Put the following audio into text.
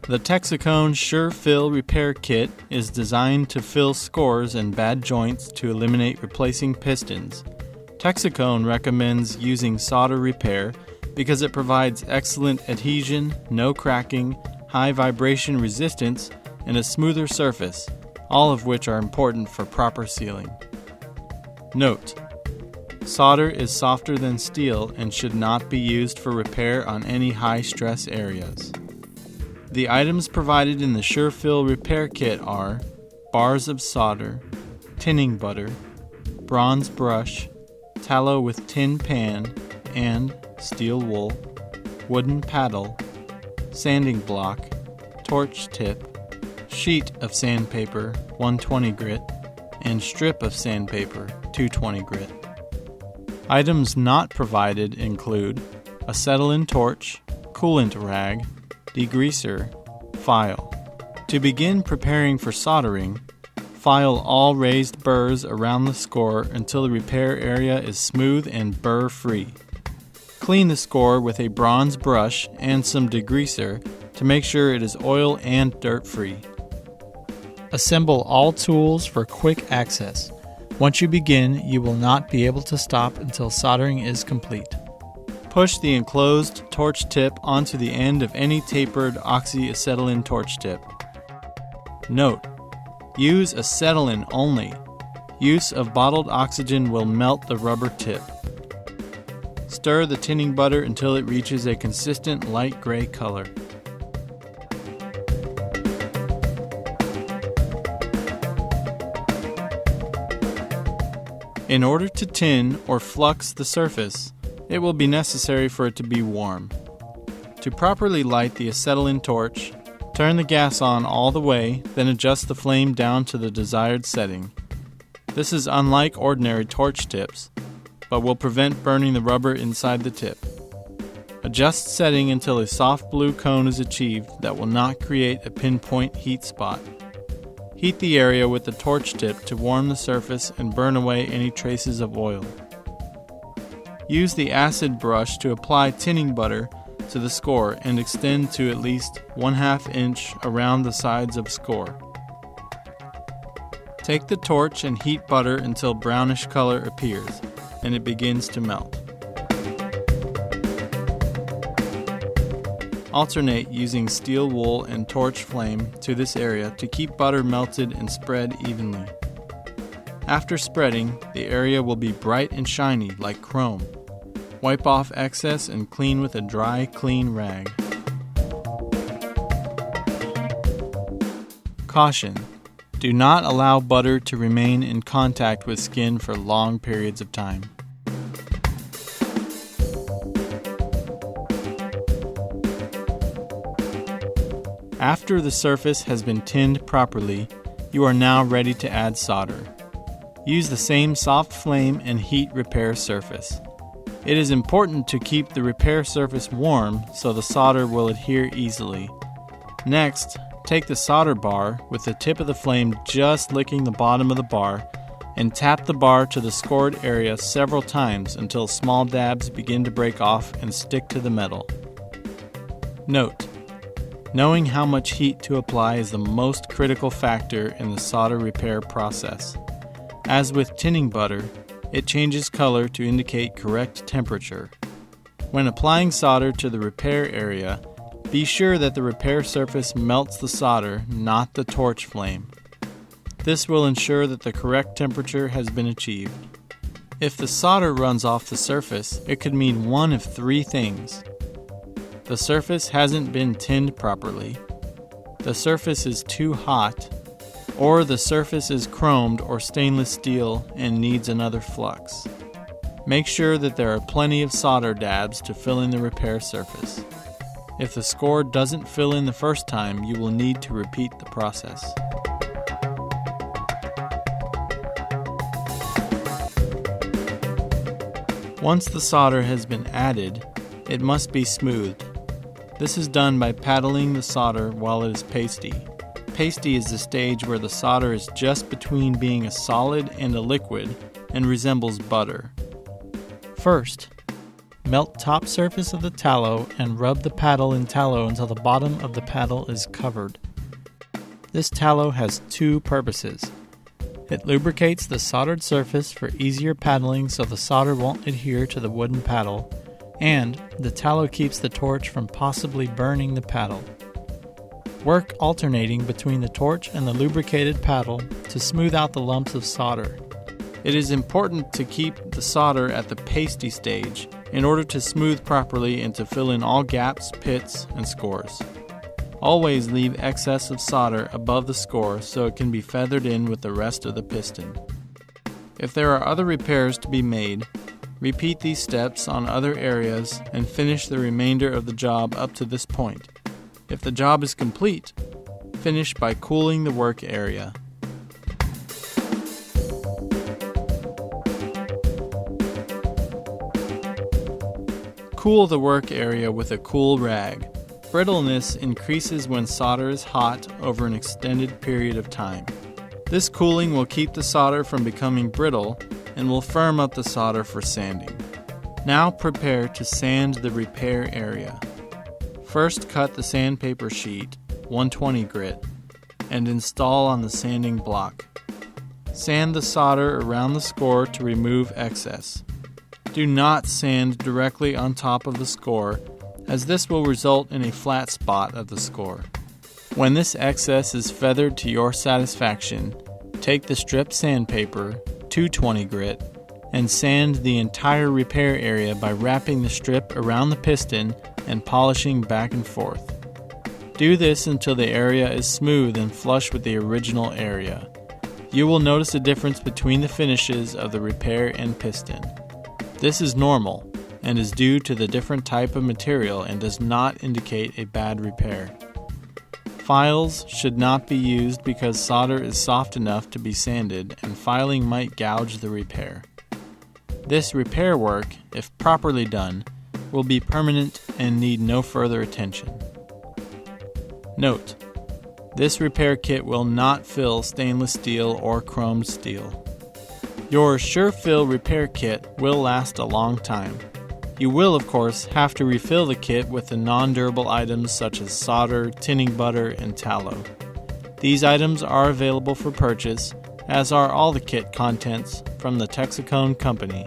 The Texacone Sure Fill Repair Kit is designed to fill scores and bad joints to eliminate replacing pistons. Texacone recommends using solder repair because it provides excellent adhesion, no cracking, high vibration resistance, and a smoother surface, all of which are important for proper sealing. Note: solder is softer than steel and should not be used for repair on any high-stress areas. The items provided in the Sure Fill Repair Kit are bars of solder, tinning butter, bronze brush, tallow with tin pan and steel wool, wooden paddle, sanding block, torch tip, sheet of sandpaper 120 grit, and strip of sandpaper 220 grit. Items not provided include acetylene torch, coolant rag, degreaser, file. To begin preparing for soldering, file all raised burrs around the score until the repair area is smooth and burr-free. Clean the score with a bronze brush and some degreaser to make sure it is oil and dirt-free. Assemble all tools for quick access. Once you begin, you will not be able to stop until soldering is complete. Push the enclosed torch tip onto the end of any tapered oxyacetylene torch tip. Note: use acetylene only. Use of bottled oxygen will melt the rubber tip. Stir the tinning butter until it reaches a consistent light gray color. In order to tin or flux the surface, it will be necessary for it to be warm. To properly light the acetylene torch, turn the gas on all the way, then adjust the flame down to the desired setting. This is unlike ordinary torch tips, but will prevent burning the rubber inside the tip. Adjust setting until a soft blue cone is achieved that will not create a pinpoint heat spot. Heat the area with the torch tip to warm the surface and burn away any traces of oil. Use the acid brush to apply tinning butter to the score and extend to at least 1/2 inch around the sides of score. Take the torch and heat butter until brownish color appears and it begins to melt. Alternate using steel wool and torch flame to this area to keep butter melted and spread evenly. After spreading, the area will be bright and shiny like chrome. Wipe off excess and clean with a dry, clean rag. Caution: do not allow butter to remain in contact with skin for long periods of time. After the surface has been tinned properly, you are now ready to add solder. Use the same soft flame and heat repair surface. It is important to keep the repair surface warm so the solder will adhere easily. Next, take the solder bar with the tip of the flame just licking the bottom of the bar and tap the bar to the scored area several times until small dabs begin to break off and stick to the metal. Note: knowing how much heat to apply is the most critical factor in the solder repair process. As with tinning butter, it changes color to indicate correct temperature. When applying solder to the repair area, be sure that the repair surface melts the solder, not the torch flame. This will ensure that the correct temperature has been achieved. If the solder runs off the surface, it could mean one of 3 things. The surface hasn't been tinned properly, the surface is too hot, or the surface is chromed or stainless steel and needs another flux. Make sure that there are plenty of solder dabs to fill in the repair surface. If the score doesn't fill in the first time, you will need to repeat the process. Once the solder has been added, it must be smoothed. This is done by paddling the solder while it is pasty. Pasty is the stage where the solder is just between being a solid and a liquid and resembles butter. First, Melt top surface of the tallow and rub the paddle in tallow until the bottom of the paddle is covered. This tallow has two purposes. It lubricates the soldered surface for easier paddling so the solder won't adhere to the wooden paddle, and the tallow keeps the torch from possibly burning the paddle. Work alternating between the torch and the lubricated paddle to smooth out the lumps of solder. It is important to keep the solder at the pasty stage in order to smooth properly and to fill in all gaps, pits, and scores. Always leave excess of solder above the score so it can be feathered in with the rest of the piston. If there are other repairs to be made, repeat these steps on other areas and finish the remainder of the job up to this point. If the job is complete, finish by cooling the work area. Cool the work area with a cool rag. Brittleness increases when solder is hot over an extended period of time. This cooling will keep the solder from becoming brittle and will firm up the solder for sanding. Now prepare to sand the repair area. First cut the sandpaper sheet, 120 grit, and install on the sanding block. Sand the solder around the score to remove excess. Do not sand directly on top of the score, as this will result in a flat spot of the score. When this excess is feathered to your satisfaction, take the stripped sandpaper, 220 grit, and sand the entire repair area by wrapping the strip around the piston and polishing back and forth. Do this until the area is smooth and flush with the original area. You will notice a difference between the finishes of the repair and piston. This is normal and is due to the different type of material and does not indicate a bad repair. Files should not be used because solder is soft enough to be sanded and filing might gouge the repair. This repair work, if properly done, will be permanent and need no further attention. Note: this repair kit will not fill stainless steel or chromed steel. Your Sure-Fill repair kit will last a long time. You will, of course, have to refill the kit with the non-durable items such as solder, tinning butter, and tallow. These items are available for purchase, as are all the kit contents from the Texacone company.